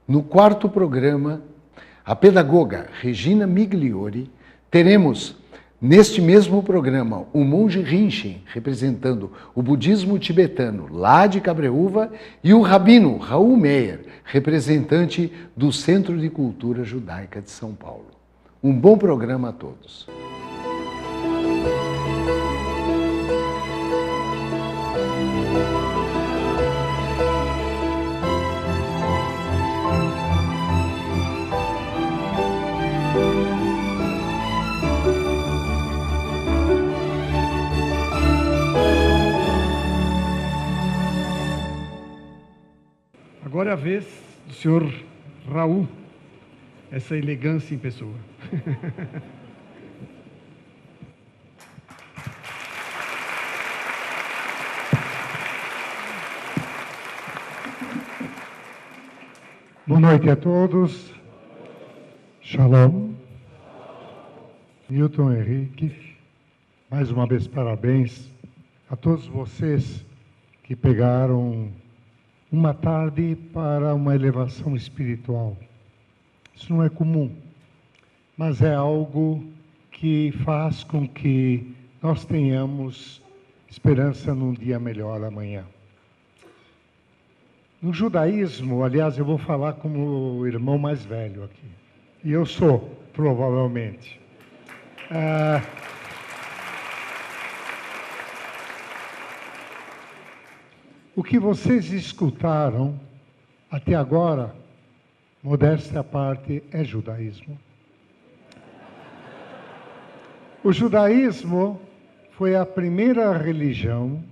No quarto programa, a pedagoga Regina Migliori, teremos neste mesmo programa o monge Rinchen, representando o budismo tibetano lá de Cabreúva, e o rabino Raul Meyer, representante do Centro de Cultura Judaica de São Paulo. Um bom programa a todos. Agora é a vez do senhor Raul, essa elegância em pessoa. Boa noite a todos. Shalom. Newton Henrique, mais uma vez parabéns a todos vocês que pegaram uma tarde para uma elevação espiritual. Isso não é comum, mas é algo que faz com que nós tenhamos esperança num dia melhor amanhã. No judaísmo, aliás, eu vou falar como o irmão mais velho aqui, e eu sou, provavelmente. O que vocês escutaram até agora, modéstia à parte, é judaísmo. O judaísmo foi a primeira religião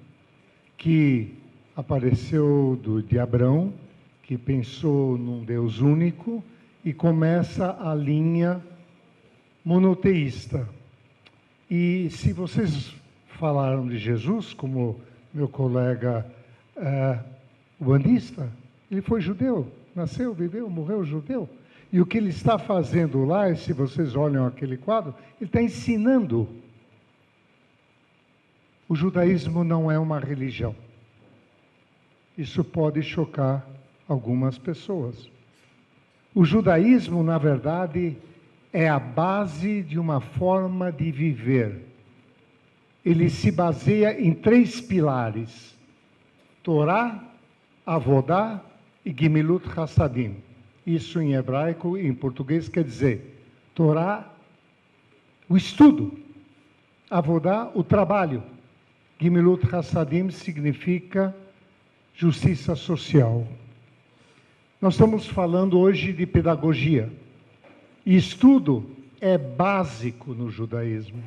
que apareceu de Abraão, que pensou num Deus único, e começa a linha monoteísta. E se vocês falaram de Jesus, como meu colega o bandista, ele foi judeu, nasceu, viveu, morreu judeu. E o que ele está fazendo lá, e se vocês olham aquele quadro, ele está ensinando. O judaísmo não é uma religião. Isso pode chocar algumas pessoas. O judaísmo, na verdade, é a base de uma forma de viver. Ele se baseia em 3 pilares: Torá, Avodá e Gemilut Hassadim. Isso em hebraico e em português quer dizer Torá, o estudo; Avodá, o trabalho; Gemilut Hassadim significa justiça social. Nós estamos falando hoje de pedagogia. E estudo é básico no judaísmo.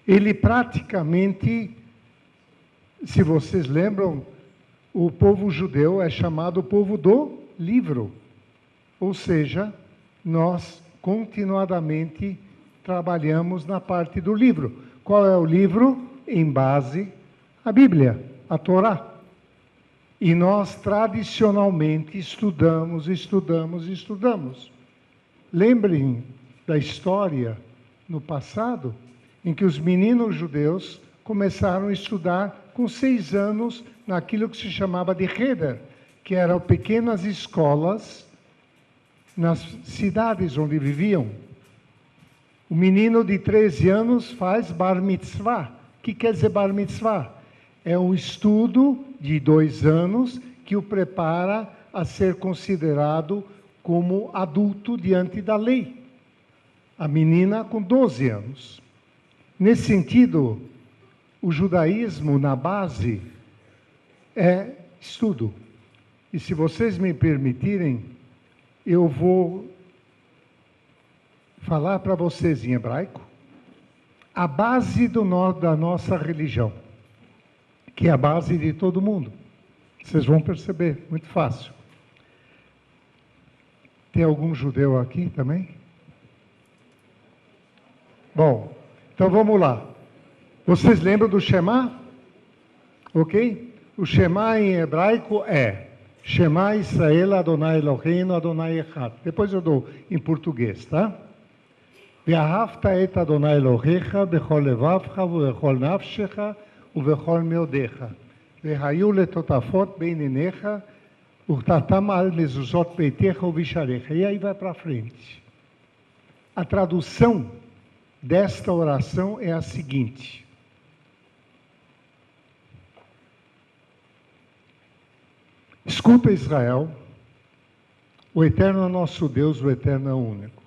Ele praticamente, se vocês lembram, o povo judeu é chamado povo do livro. Ou seja, nós continuadamente trabalhamos na parte do livro. Qual é o livro? Em base à Bíblia, a Torá. E nós tradicionalmente estudamos. Lembrem da história no passado, em que os meninos judeus começaram a estudar com 6 anos naquilo que se chamava de Heder, que eram pequenas escolas nas cidades onde viviam. O menino de 13 anos faz Bar Mitzvah. O que quer dizer Bar Mitzvah? É um estudo de 2 anos que o prepara a ser considerado como adulto diante da lei. A menina com 12 anos. Nesse sentido, o judaísmo, na base, é estudo. E se vocês me permitirem, eu vou falar para vocês em hebraico a base da nossa religião, que é a base de todo mundo. Vocês vão perceber, muito fácil. Tem algum judeu aqui também? Bom, então vamos lá. Vocês lembram do Shema? Ok? O Shema em hebraico é Shema Israel Adonai Eloheinu Adonai Echad. Depois eu dou em português, tá? Ve'ahavta et Adonai Elohecha bechol levavcha ובכל נפשך ובכל מאודיך. והיו לטוטפות בין עיניך Urtatamal mezuzot peitecha uvisharecha. E aí vai para frente. A tradução desta oração é a seguinte: escuta, Israel, o Eterno é nosso Deus, o Eterno é único.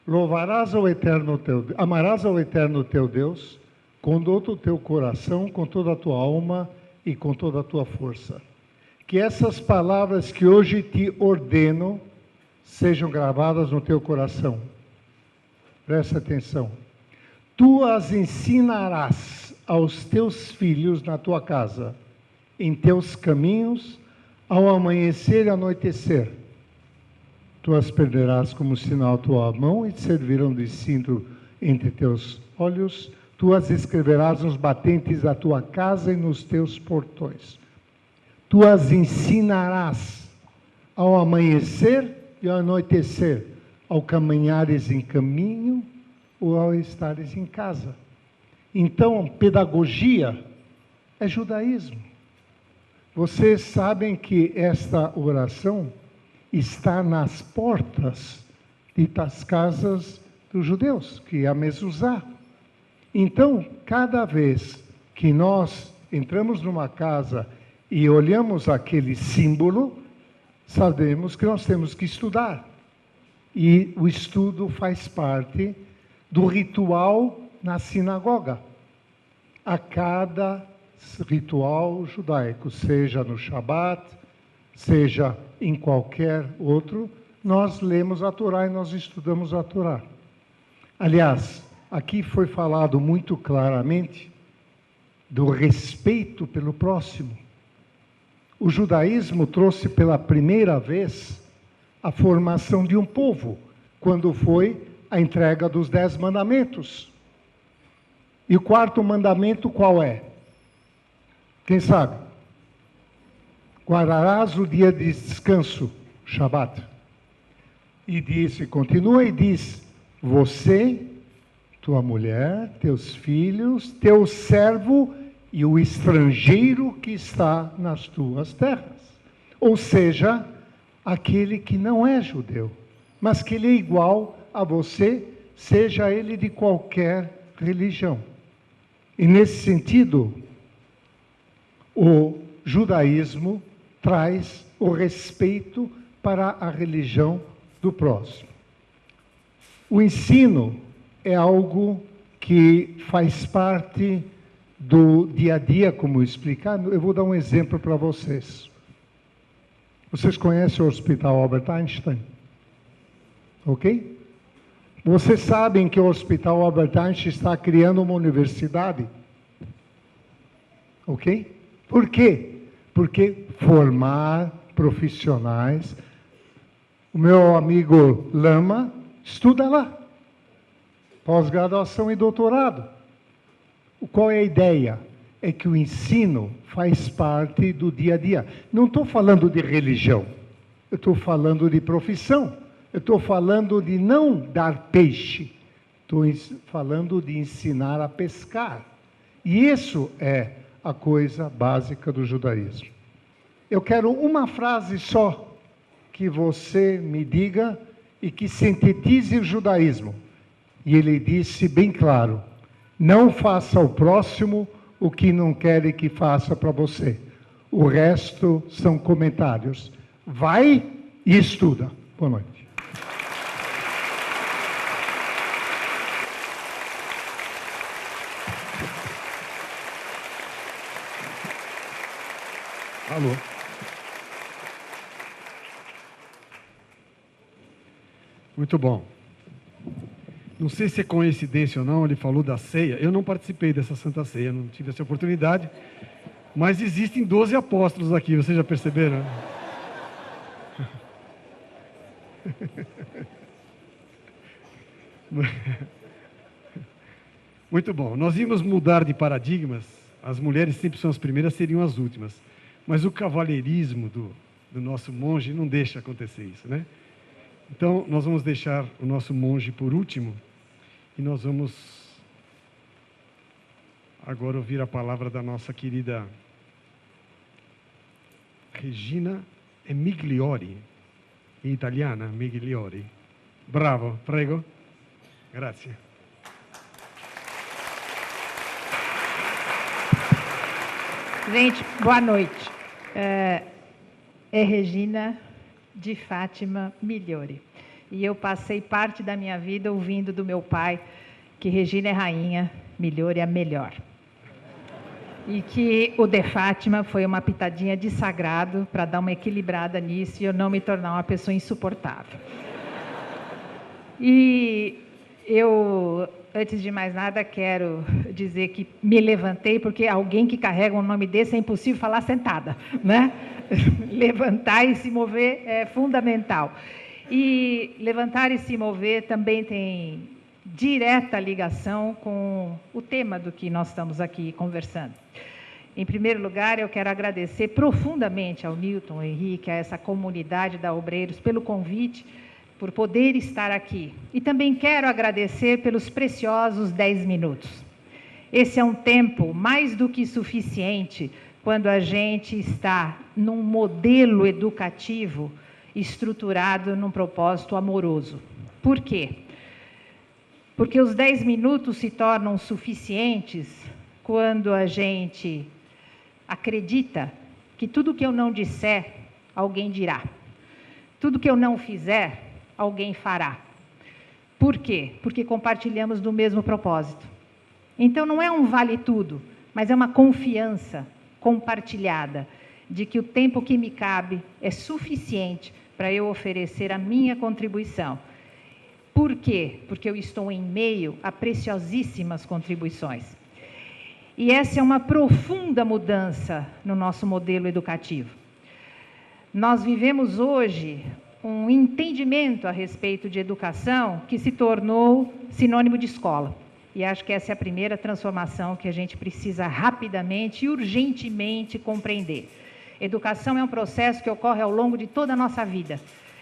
Louvarás ao Eterno teu Deus, amarás ao Eterno teu Deus com todo o teu coração, com toda a tua alma e com toda a tua força. Que essas palavras que hoje te ordeno sejam gravadas no teu coração. Presta atenção. Tu as ensinarás aos teus filhos na tua casa, em teus caminhos, ao amanhecer e anoitecer. Tu as perderás como sinal à tua mão e te servirão de cinto entre teus olhos. Tu as escreverás nos batentes da tua casa e nos teus portões. Tu as ensinarás ao amanhecer e ao anoitecer, ao caminhares em caminho ou ao estares em casa. Então, pedagogia é judaísmo. Vocês sabem que esta oração está nas portas das casas dos judeus, que é a mezuzá. Então, cada vez que nós entramos numa casa e olhamos aquele símbolo, sabemos que nós temos que estudar. E o estudo faz parte do ritual na sinagoga. A cada ritual judaico, seja no Shabat, seja em qualquer outro, nós lemos a Torá e nós estudamos a Torá. Aliás, aqui foi falado muito claramente do respeito pelo próximo. O judaísmo trouxe pela primeira vez a formação de um povo, quando foi a entrega dos 10 mandamentos. E o quarto mandamento qual é? Quem sabe? Guardarás o dia de descanso, Shabat. E diz, e continua e diz, você, tua mulher, teus filhos, teu servo e o estrangeiro que está nas tuas terras. Ou seja, aquele que não é judeu, mas que ele é igual a você, seja ele de qualquer religião. E nesse sentido, o judaísmo traz o respeito para a religião do próximo. O ensino é algo que faz parte do dia a dia, como explicar. Eu vou dar um exemplo para vocês. Vocês conhecem o Hospital Albert Einstein? Ok? Vocês sabem que o Hospital Albert Einstein está criando uma universidade? Ok? Por quê? Porque formar profissionais. O meu amigo Lama estuda lá. Pós-graduação e doutorado. Qual é a ideia? É que o ensino faz parte do dia a dia. Não estou falando de religião. Eu estou falando de profissão. Eu estou falando de não dar peixe. Estou falando de ensinar a pescar. E isso é a coisa básica do judaísmo. Eu quero uma frase só que você me diga e que sintetize o judaísmo. E ele disse bem claro: não faça ao próximo o que não quer que faça para você. O resto são comentários. Vai e estuda. Boa noite. Alô? Muito bom. Não sei se é coincidência ou não, ele falou da ceia. Eu não participei dessa Santa Ceia, não tive essa oportunidade. Mas existem 12 apóstolos aqui, vocês já perceberam? Muito bom. Nós íamos mudar de paradigmas. As mulheres sempre são as primeiras, seriam as últimas. Mas o cavalheirismo do nosso monge não deixa acontecer isso, né? Então, nós vamos deixar o nosso monge por último e nós vamos agora ouvir a palavra da nossa querida Regina è migliori, in italiana, migliori. Bravo, prego. Grazie. Gente, boa noite. É Regina de Fátima Migliori. E eu passei parte da minha vida ouvindo do meu pai que Regina é rainha, Migliori é a melhor. E que o de Fátima foi uma pitadinha de sagrado para dar uma equilibrada nisso e eu não me tornar uma pessoa insuportável. E eu, antes de mais nada, quero dizer que me levantei, porque alguém que carrega um nome desse é impossível falar sentada, né? Levantar e se mover é fundamental. E levantar e se mover também tem direta ligação com o tema do que nós estamos aqui conversando. Em primeiro lugar, eu quero agradecer profundamente ao Newton, ao Henrique, a essa comunidade da Obreiros pelo convite, por poder estar aqui. E também quero agradecer pelos preciosos 10 minutos. Esse é um tempo mais do que suficiente quando a gente está num modelo educativo estruturado num propósito amoroso. Por quê? Porque os 10 minutos se tornam suficientes quando a gente acredita que tudo que eu não disser, alguém dirá. Tudo que eu não fizer, alguém fará. Por quê? Porque compartilhamos do mesmo propósito. Então não é um vale tudo, mas é uma confiança compartilhada de que o tempo que me cabe é suficiente para eu oferecer a minha contribuição. Por quê? Porque eu estou em meio a preciosíssimas contribuições. E essa é uma profunda mudança no nosso modelo educativo. Nós vivemos hoje um entendimento a respeito de educação que se tornou sinônimo de escola. E acho que essa é a primeira transformação que a gente precisa rapidamente e urgentemente compreender. Educação é um processo que ocorre ao longo de toda a nossa vida,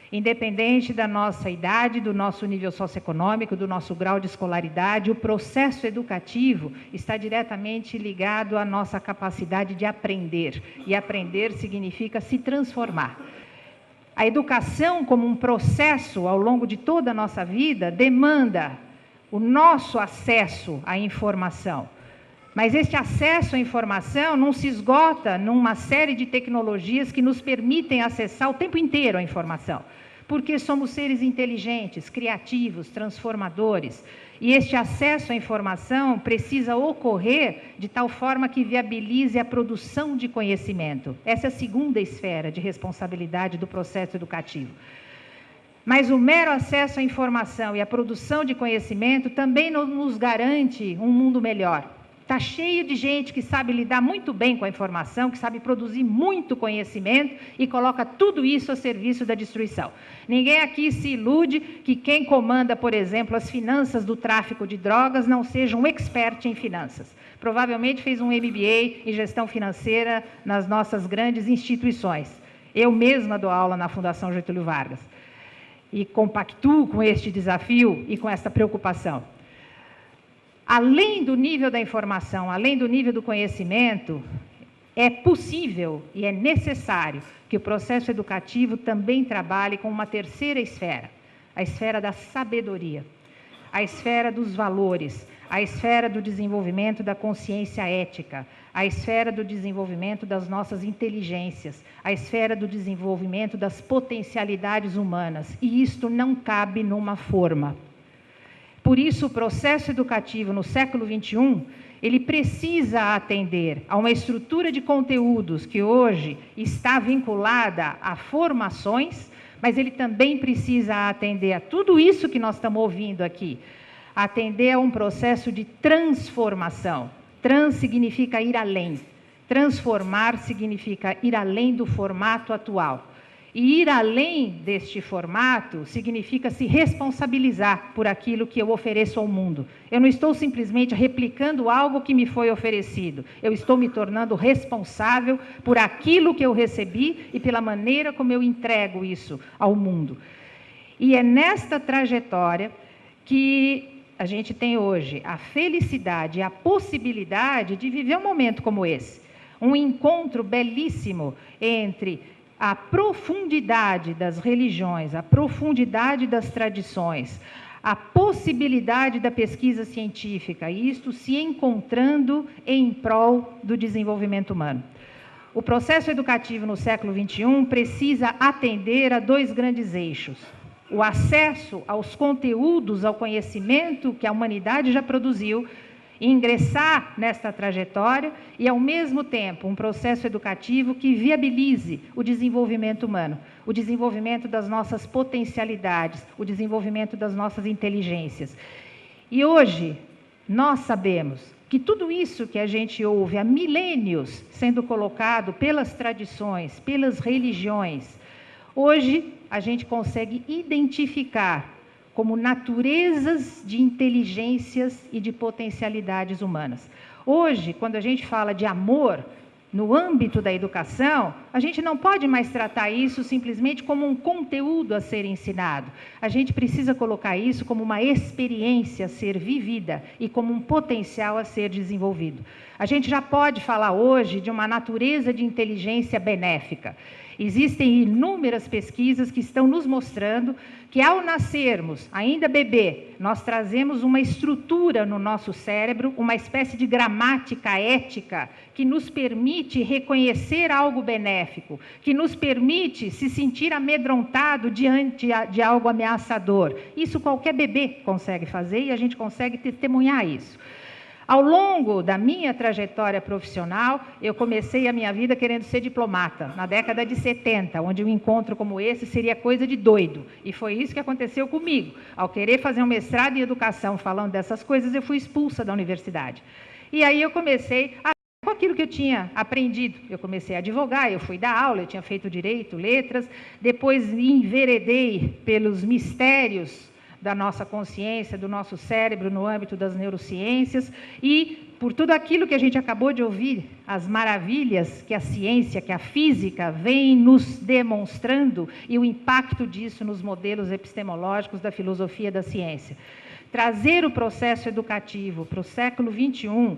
independente da nossa idade, do nosso nível socioeconômico, do nosso grau de escolaridade. O processo educativo está diretamente ligado à nossa capacidade de aprender. E aprender significa se transformar. A educação, como um processo ao longo de toda a nossa vida, demanda o nosso acesso à informação. Mas este acesso à informação não se esgota numa série de tecnologias que nos permitem acessar o tempo inteiro a informação. Porque somos seres inteligentes, criativos, transformadores. E este acesso à informação precisa ocorrer de tal forma que viabilize a produção de conhecimento. Essa é a segunda esfera de responsabilidade do processo educativo. Mas o mero acesso à informação e a produção de conhecimento também não nos garante um mundo melhor. Está cheio de gente que sabe lidar muito bem com a informação, que sabe produzir muito conhecimento e coloca tudo isso a serviço da destruição. Ninguém aqui se ilude que quem comanda, por exemplo, as finanças do tráfico de drogas não seja um expert em finanças. Provavelmente fez um MBA em gestão financeira nas nossas grandes instituições. Eu mesma dou aula na Fundação Getúlio Vargas. E compactuo com este desafio e com esta preocupação. Além do nível da informação, além do nível do conhecimento, é possível e é necessário que o processo educativo também trabalhe com uma terceira esfera, a esfera da sabedoria, a esfera dos valores, a esfera do desenvolvimento da consciência ética, a esfera do desenvolvimento das nossas inteligências, a esfera do desenvolvimento das potencialidades humanas. E isto não cabe numa forma. Por isso, o processo educativo no século XXI, ele precisa atender a uma estrutura de conteúdos que hoje está vinculada a formações, mas ele também precisa atender a tudo isso que nós estamos ouvindo aqui, atender a um processo de transformação. Trans significa ir além. Transformar significa ir além do formato atual. E ir além deste formato significa se responsabilizar por aquilo que eu ofereço ao mundo. Eu não estou simplesmente replicando algo que me foi oferecido. Eu estou me tornando responsável por aquilo que eu recebi e pela maneira como eu entrego isso ao mundo. E é nesta trajetória que a gente tem hoje a felicidade e a possibilidade de viver um momento como esse. Um encontro belíssimo entre a profundidade das religiões, a profundidade das tradições, a possibilidade da pesquisa científica, e isto se encontrando em prol do desenvolvimento humano. O processo educativo no século XXI precisa atender a dois grandes eixos: o acesso aos conteúdos, ao conhecimento que a humanidade já produziu, ingressar nesta trajetória e, ao mesmo tempo, um processo educativo que viabilize o desenvolvimento humano, o desenvolvimento das nossas potencialidades, o desenvolvimento das nossas inteligências. E hoje, nós sabemos que tudo isso que a gente ouve há milênios sendo colocado pelas tradições, pelas religiões, hoje a gente consegue identificar como naturezas de inteligências e de potencialidades humanas. Hoje, quando a gente fala de amor no âmbito da educação, a gente não pode mais tratar isso simplesmente como um conteúdo a ser ensinado. A gente precisa colocar isso como uma experiência a ser vivida e como um potencial a ser desenvolvido. A gente já pode falar hoje de uma natureza de inteligência benéfica. Existem inúmeras pesquisas que estão nos mostrando que, ao nascermos, ainda bebê, nós trazemos uma estrutura no nosso cérebro, uma espécie de gramática ética que nos permite reconhecer algo benéfico, que nos permite se sentir amedrontado diante de algo ameaçador. Isso qualquer bebê consegue fazer e a gente consegue testemunhar isso. Ao longo da minha trajetória profissional, eu comecei a minha vida querendo ser diplomata, na década de 70, onde um encontro como esse seria coisa de doido. E foi isso que aconteceu comigo. Ao querer fazer um mestrado em educação falando dessas coisas, eu fui expulsa da universidade. E aí eu comecei com aquilo que eu tinha aprendido. Eu comecei a advogar, eu fui dar aula, eu tinha feito direito, letras, depois enveredei pelos mistérios da nossa consciência, do nosso cérebro no âmbito das neurociências e por tudo aquilo que a gente acabou de ouvir, as maravilhas que a ciência, que a física vem nos demonstrando e o impacto disso nos modelos epistemológicos da filosofia da ciência. Trazer o processo educativo para o século XXI,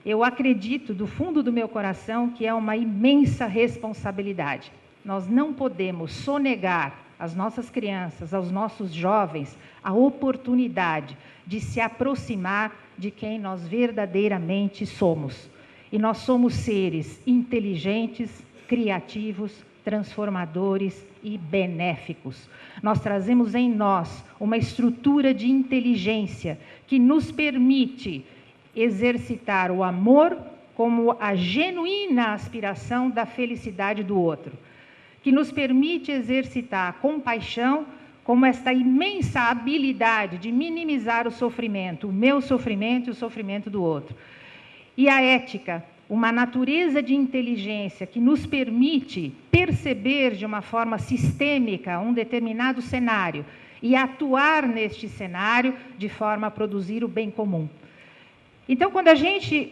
eu acredito do fundo do meu coração que é uma imensa responsabilidade. Nós não podemos sonegar às nossas crianças, aos nossos jovens, a oportunidade de se aproximar de quem nós verdadeiramente somos. E nós somos seres inteligentes, criativos, transformadores e benéficos. Nós trazemos em nós uma estrutura de inteligência que nos permite exercitar o amor como a genuína aspiração da felicidade do outro, que nos permite exercitar a compaixão como esta imensa habilidade de minimizar o sofrimento, o meu sofrimento e o sofrimento do outro. E a ética, uma natureza de inteligência que nos permite perceber de uma forma sistêmica um determinado cenário e atuar neste cenário de forma a produzir o bem comum. Então, quando a gente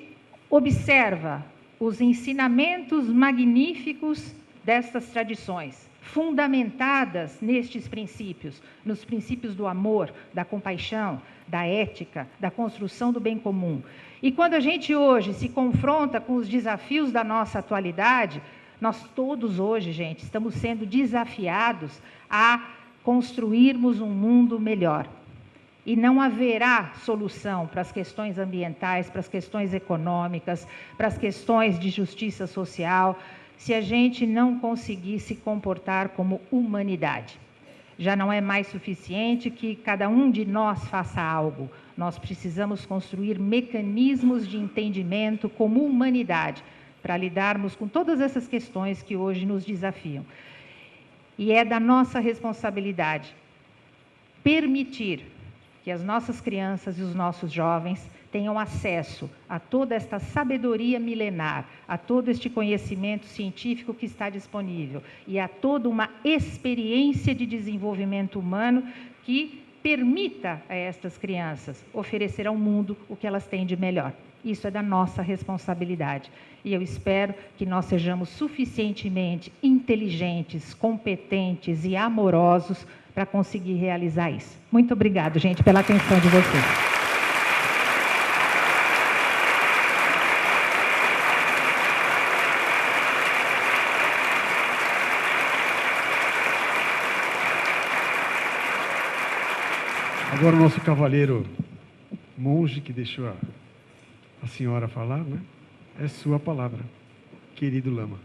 observa os ensinamentos magníficos destas tradições, fundamentadas nestes princípios, nos princípios do amor, da compaixão, da ética, da construção do bem comum. E quando a gente hoje se confronta com os desafios da nossa atualidade, nós todos hoje, gente, estamos sendo desafiados a construirmos um mundo melhor. E não haverá solução para as questões ambientais, para as questões econômicas, para as questões de justiça social, se a gente não conseguir se comportar como humanidade. Já não é mais suficiente que cada um de nós faça algo. Nós precisamos construir mecanismos de entendimento como humanidade para lidarmos com todas essas questões que hoje nos desafiam. E é da nossa responsabilidade permitir que as nossas crianças e os nossos jovens tenham acesso a toda esta sabedoria milenar, a todo este conhecimento científico que está disponível e a toda uma experiência de desenvolvimento humano que permita a estas crianças oferecer ao mundo o que elas têm de melhor. Isso é da nossa responsabilidade. E eu espero que nós sejamos suficientemente inteligentes, competentes e amorosos para conseguir realizar isso. Muito obrigado, gente, pela atenção de vocês. Agora o nosso cavalheiro monge, que deixou a senhora falar, né? É sua palavra, querido Lama.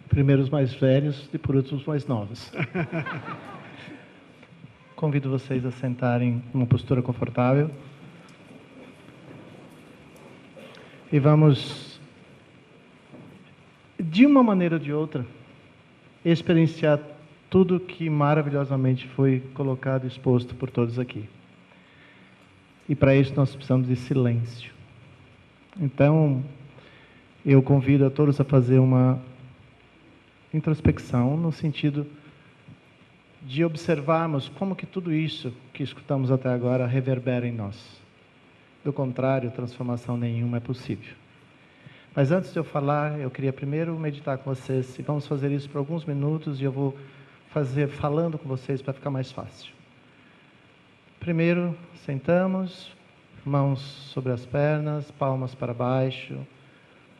Primeiro os mais velhos, depois os mais novos. Convido vocês a sentarem numa postura confortável. E vamos, de uma maneira ou de outra, experienciar tudo que maravilhosamente foi colocado e exposto por todos aqui. E para isso nós precisamos de silêncio. Então, eu convido a todos a fazer uma introspecção no sentido de observarmos como que tudo isso que escutamos até agora reverbera em nós. Do contrário, transformação nenhuma é possível. Mas antes de eu falar, eu queria primeiro meditar com vocês, e vamos fazer isso por alguns minutos, e eu vou fazer falando com vocês para ficar mais fácil. Primeiro, sentamos, mãos sobre as pernas, palmas para baixo,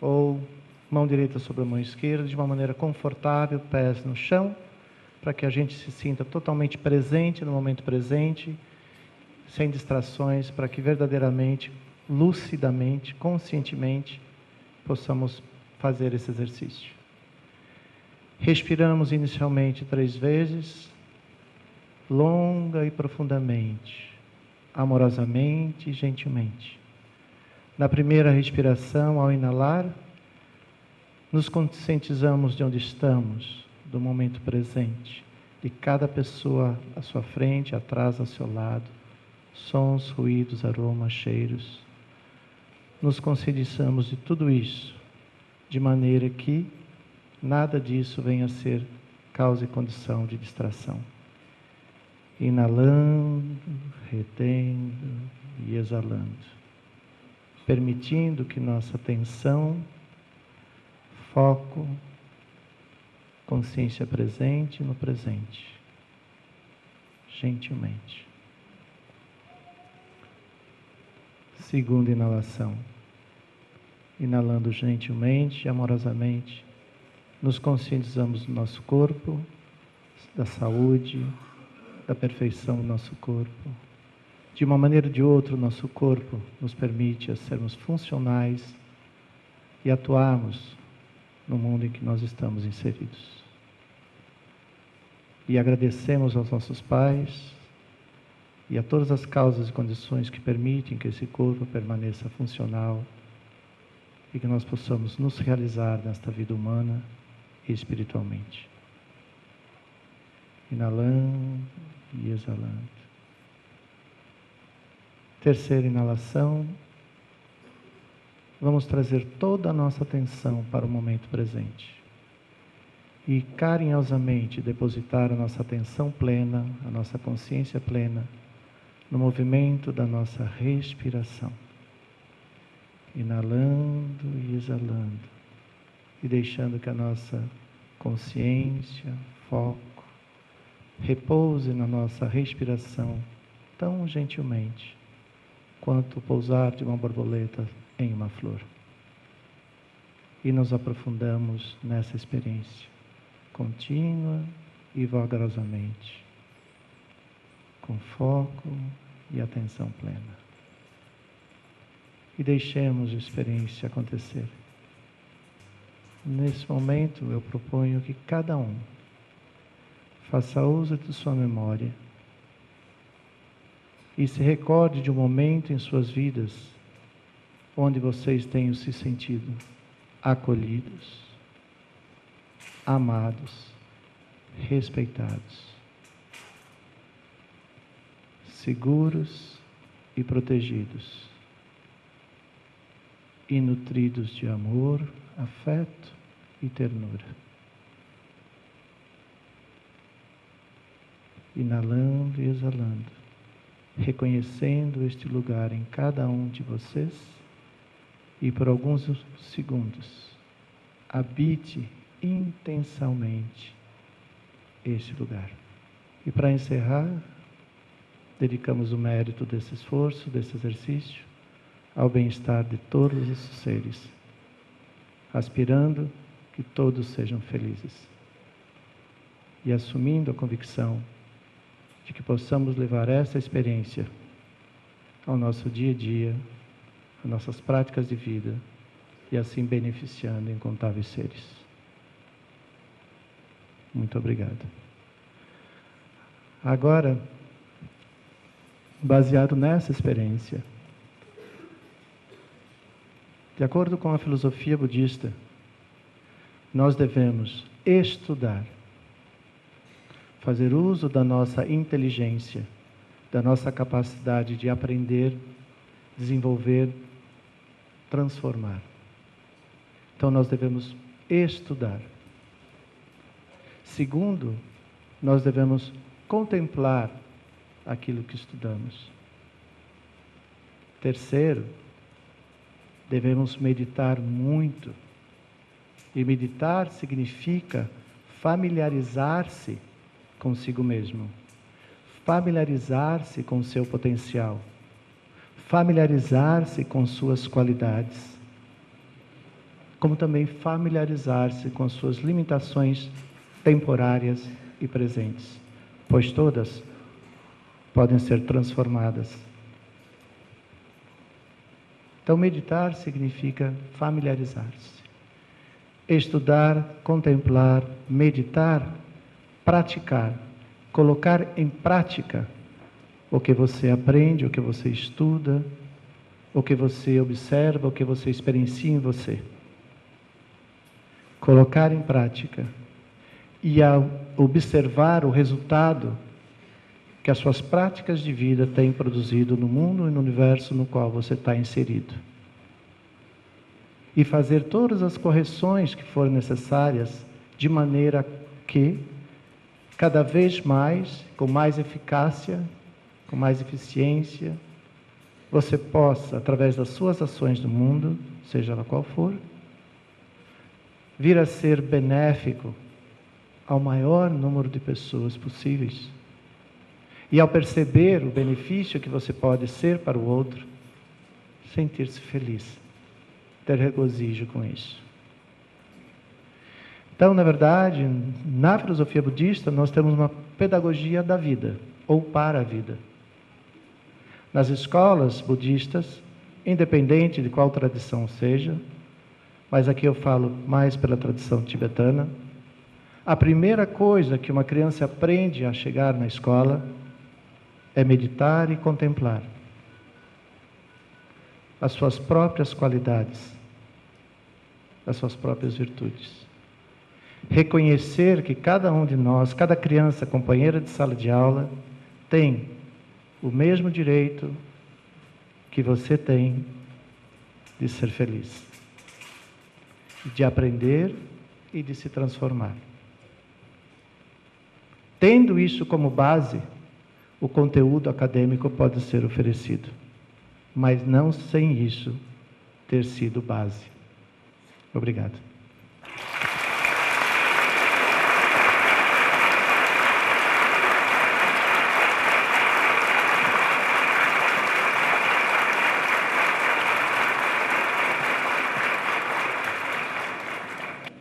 ou mão direita sobre a mão esquerda, de uma maneira confortável, pés no chão, para que a gente se sinta totalmente presente no momento presente, sem distrações, para que verdadeiramente, lucidamente, conscientemente, possamos fazer esse exercício. Respiramos inicialmente 3 vezes, longa e profundamente, amorosamente e gentilmente. Na primeira respiração, ao inalar, nos conscientizamos de onde estamos, do momento presente, de cada pessoa à sua frente, atrás, ao seu lado, sons, ruídos, aromas, cheiros. Nos conscientizamos de tudo isso, de maneira que nada disso venha a ser causa e condição de distração. Inalando, retendo e exalando, permitindo que nossa atenção, foco, consciência presente no presente, gentilmente. Segunda inalação, inalando gentilmente e amorosamente, nos conscientizamos do nosso corpo, da saúde, da perfeição do nosso corpo. De uma maneira ou de outra, o nosso corpo nos permite sermos funcionais e atuarmos no mundo em que nós estamos inseridos. E agradecemos aos nossos pais e a todas as causas e condições que permitem que esse corpo permaneça funcional e que nós possamos nos realizar nesta vida humana e espiritualmente. Inalando e exalando. Terceira inalação. Vamos trazer toda a nossa atenção para o momento presente. E carinhosamente depositar a nossa atenção plena, a nossa consciência plena, no movimento da nossa respiração. Inalando e exalando. E deixando que a nossa consciência, foco, repouse na nossa respiração tão gentilmente quanto o pousar de uma borboleta em uma flor. E nos aprofundamos nessa experiência contínua e vagarosamente, com foco e atenção plena. E deixemos a experiência acontecer. Nesse momento, eu proponho que cada um faça uso de sua memória e se recorde de um momento em suas vidas onde vocês tenham se sentido acolhidos, amados, respeitados, seguros e protegidos, e nutridos de amor, afeto e ternura. Inalando e exalando, reconhecendo este lugar em cada um de vocês, e por alguns segundos, habite intensamente este lugar. E para encerrar, dedicamos o mérito desse esforço, desse exercício, ao bem-estar de todos os seres, aspirando que todos sejam felizes. E assumindo a convicção de que possamos levar essa experiência ao nosso dia a dia, às nossas práticas de vida, e assim beneficiando incontáveis seres. Muito obrigado. Agora, baseado nessa experiência, de acordo com a filosofia budista, nós devemos estudar, fazer uso da nossa inteligência, da nossa capacidade de aprender, desenvolver, transformar. Então nós devemos estudar. Segundo, nós devemos contemplar aquilo que estudamos. Terceiro, devemos meditar muito. E meditar significa familiarizar-se consigo mesmo, familiarizar-se com o seu potencial, familiarizar-se com suas qualidades, como também familiarizar-se com suas limitações temporárias e presentes, pois todas podem ser transformadas. Então, meditar significa familiarizar-se. Estudar, contemplar, meditar, praticar, colocar em prática o que você aprende, o que você estuda, o que você observa, o que você experiencia em você. Colocar em prática. E ao observar o resultado que as suas práticas de vida têm produzido no mundo e no universo no qual você está inserido. E fazer todas as correções que forem necessárias, de maneira que, cada vez mais, com mais eficácia, com mais eficiência, você possa, através das suas ações no mundo, seja ela qual for, vir a ser benéfico ao maior número de pessoas possíveis. E ao perceber o benefício que você pode ser para o outro, sentir-se feliz, ter regozijo com isso. Então, na verdade, na filosofia budista, nós temos uma pedagogia da vida, ou para a vida. Nas escolas budistas, independente de qual tradição seja, mas aqui eu falo mais pela tradição tibetana, a primeira coisa que uma criança aprende a chegar na escola é meditar e contemplar as suas próprias qualidades, as suas próprias virtudes. Reconhecer que cada um de nós, cada criança companheira de sala de aula, tem o mesmo direito que você tem de ser feliz, de aprender e de se transformar. Tendo isso como base, o conteúdo acadêmico pode ser oferecido, mas não sem isso ter sido base. Obrigado.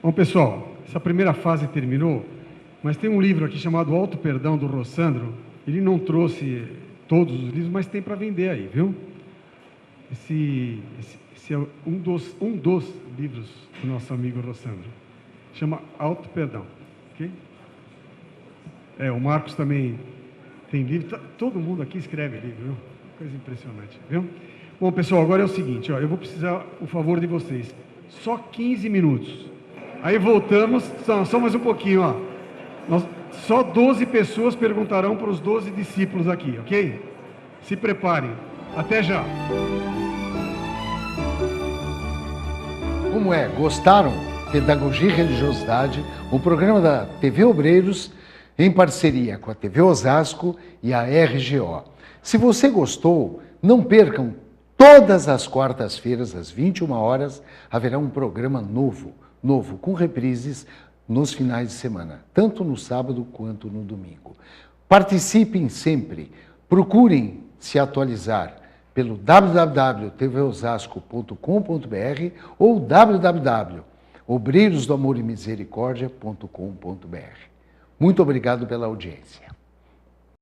Bom, pessoal, essa primeira fase terminou, mas tem um livro aqui chamado Auto Perdão, do Rossandro. Ele não trouxe todos os livros, mas tem para vender aí, viu? Esse é um dos livros do nosso amigo Rossandro. Chama Auto Perdão, ok? O Marcos também tem livro. Todo mundo aqui escreve livro, viu? Coisa impressionante, viu? Bom, pessoal, agora é o seguinte, ó, eu vou precisar o favor de vocês. Só 15 minutos. Aí voltamos, só mais um pouquinho, ó. Só 12 pessoas perguntarão para os 12 discípulos aqui, ok? Se preparem. Até já. Como é? Gostaram? Pedagogia e Religiosidade, um programa da TV Obreiros em parceria com a TV Osasco e a RGO. Se você gostou, não percam, todas as quartas-feiras, às 21 horas, haverá um programa novo, com reprises nos finais de semana, tanto no sábado quanto no domingo. Participem sempre, procurem se atualizar pelo www.tvosasco.com.br ou www.obreirosdoamoremisericórdia.com.br. Muito obrigado pela audiência.